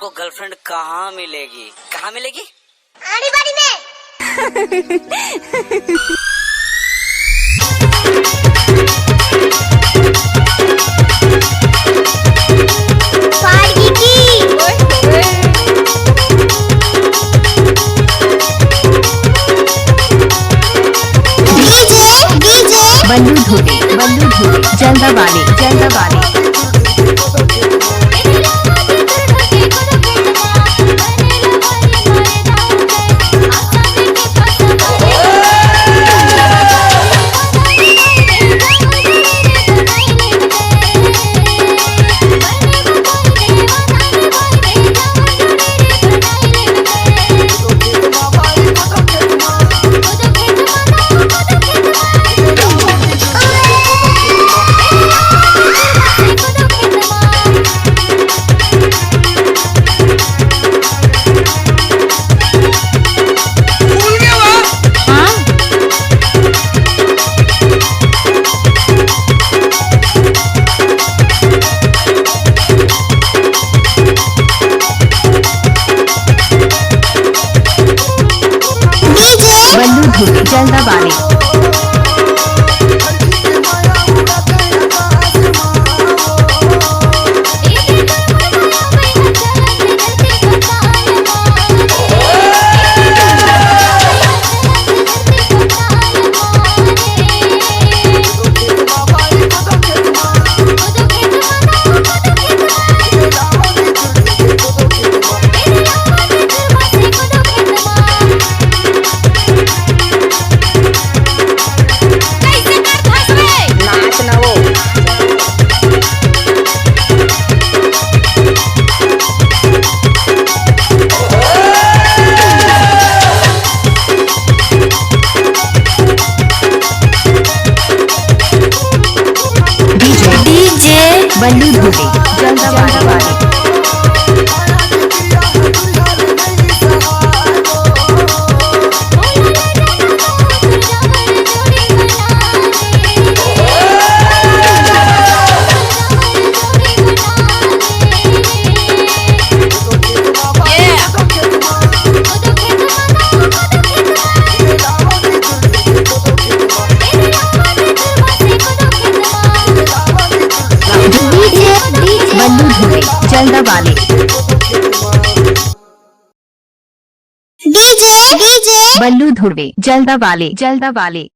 को गर्लफ्रेंड कहाँ मिलेगी? कहाँ मिलेगी? आड़ी बाड़ी में। पार्टी की। डीजे बल्लू धोबी जल्दा वाले बल्लू धोबी जल्दा वाले बल्लू धोबी जल्दा वाले जल्दा वाले डीजे बल्लू धोबी जल्दा वाले